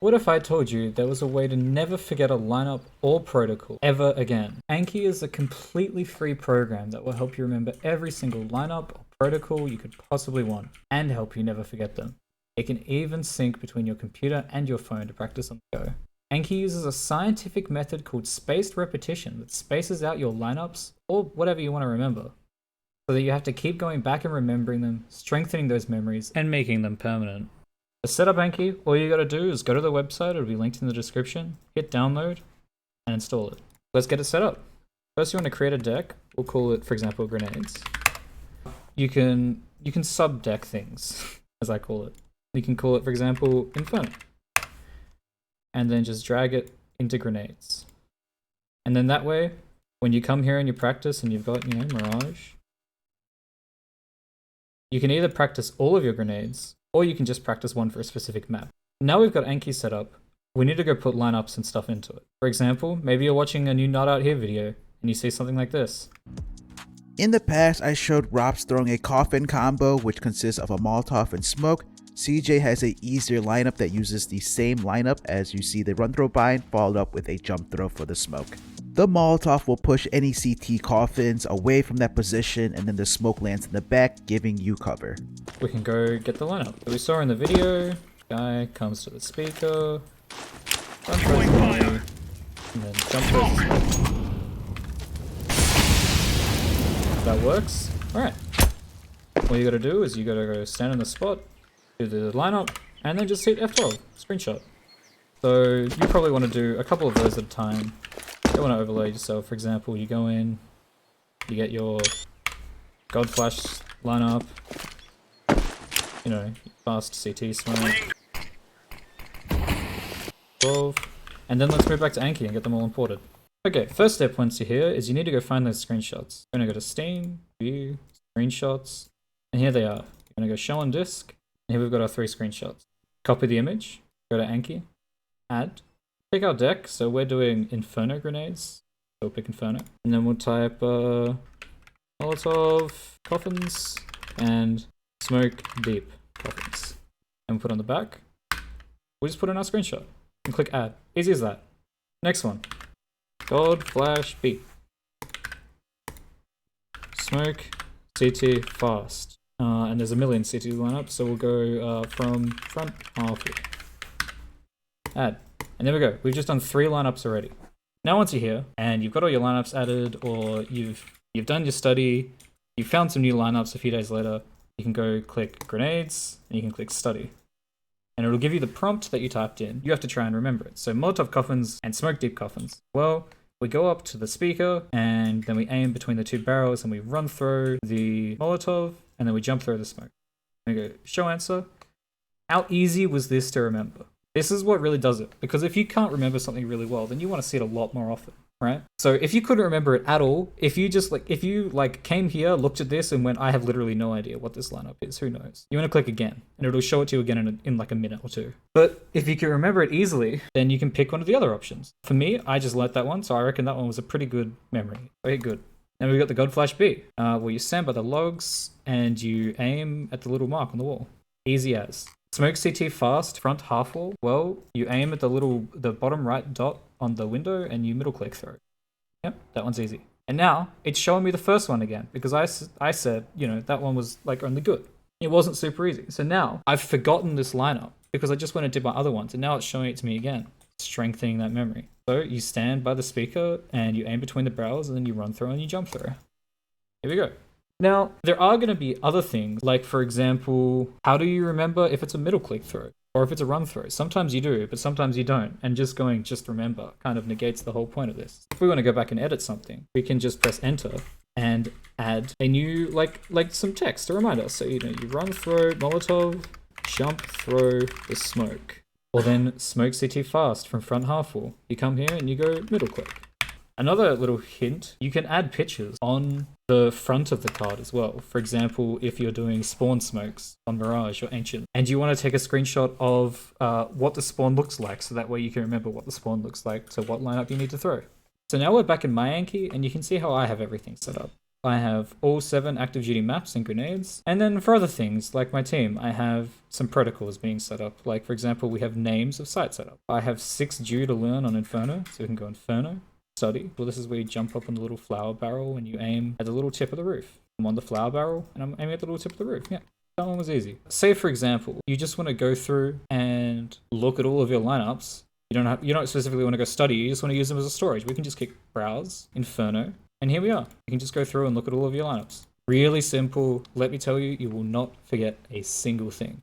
What if I told you there was a way to never forget a lineup or protocol ever again? Anki is a completely free program that will help you remember every single lineup or protocol you could possibly want and help you never forget them. It can even sync between your computer and your phone to practice on the go. Anki uses a scientific method called spaced repetition that spaces out your lineups or whatever you want to remember, so that you have to keep going back and remembering them, strengthening those memories, and making them permanent. To set up Anki, all you gotta do is go to the website, it'll be linked in the description, hit download, and install it. Let's get it set up. First you want to create a deck, we'll call it, for example, grenades. You can sub-deck things, as I call it. You can call it, for example, Inferno. And then just drag it into grenades. And then that way, when you come here and you practice and you've got, Mirage, you can either practice all of your grenades, or you can just practice one for a specific map. Now we've got Anki set up, we need to go put lineups and stuff into it. For example, maybe you're watching a new Not Out Here video, and you see something like this. In the past, I showed Robs throwing a coffin combo, which consists of a Molotov and smoke. CJ has a easier lineup that uses the same lineup as you see the run throw bind, followed up with a jump throw for the smoke. The Molotov will push any CT coffins away from that position, and then the smoke lands in the back, giving you cover. We can go get the lineup. We saw in the video, guy comes to the speaker, run throws me, and then jump throws. That works. Alright. All you gotta do is you gotta go stand in the spot, do the lineup, and then just hit F12, screenshot. So you probably want to do a couple of those at a time. You don't want to overload yourself. For example, you go in, you get your God Flash lineup, fast CT smoke, 12, and then let's move back to Anki and get them all imported. Okay, first step once you're here is you need to go find those screenshots. You're going to go to Steam, View, Screenshots, and here they are. You're going to go Show on Disk, and here we've got our 3 screenshots. Copy the image, go to Anki, Add, pick our deck, so we're doing Inferno grenades, so we'll pick Inferno, and then we'll type Molotov coffins and Smoke Deep coffins, and we'll put on the back. We'll just put in our screenshot and click Add. Easy as that. Next one. God Flash B. Smoke CT fast. And there's a million CT lineups, so we'll go from front half here. Add. And there we go. We've just done 3 lineups already. Now once you're here and you've got all your lineups added, or you've done your study, you found some new lineups a few days later, you can go click grenades and you can click study. And it'll give you the prompt that you typed in. You have to try and remember it. So Molotov coffins and Smoke Deep coffins. Well, we go up to the speaker and then we aim between the 2 barrels and we run through the Molotov and then we jump through the smoke. And we go show answer. How easy was this to remember? This is what really does it. Because if you can't remember something really well, then you want to see it a lot more often, right? So if you couldn't remember it at all, if you came here, looked at this and went, I have literally no idea what this lineup is, who knows? You want to click again and it'll show it to you again in like a minute or 2. But if you can remember it easily, then you can pick one of the other options. For me, I just learnt that one, so I reckon that one was a pretty good memory. Okay, good. Then we've got the God Flash B, where you stand by the logs and you aim at the little mark on the wall. Easy as. Smoke CT fast, front half wall. Well, you aim at the bottom right dot on the window and you middle click through it. Yep, that one's easy. And now it's showing me the first one again because I said, that one was like only good. It wasn't super easy. So now I've forgotten this lineup because I just went and did my other ones and now it's showing it to me again, strengthening that memory. So you stand by the speaker and you aim between the barrels and then you run through and you jump through. Here we go. Now, there are going to be other things, like for example, how do you remember if it's a middle click through or if it's a run through? Sometimes you do, but sometimes you don't. And just remember kind of negates the whole point of this. If we want to go back and edit something, we can just press enter and add a new, like some text to remind us. So, you run through Molotov, jump through the smoke. Or then smoke CT fast from front half wall. You come here and you go middle click. Another little hint, you can add pictures on the front of the card as well. For example, if you're doing spawn smokes on Mirage or Ancient, and you want to take a screenshot of what the spawn looks like, so that way you can remember what the spawn looks like, so what lineup you need to throw. So now we're back in my Anki, and you can see how I have everything set up. I have all 7 active duty maps and grenades. And then for other things, like my team, I have some protocols being set up. Like, for example, we have names of sites set up. I have 6 due to learn on Inferno, so we can go Inferno, study. Well, this is where you jump up on the little flower barrel and you aim at the little tip of the roof. I'm on the flower barrel and I'm aiming at the little tip of the roof. Yeah. That one was easy. Say, for example, you just want to go through and look at all of your lineups. You don't specifically want to go study, you just want to use them as a storage. We can just click Browse, Inferno, and here we are. You can just go through and look at all of your lineups. Really simple. Let me tell you, you will not forget a single thing.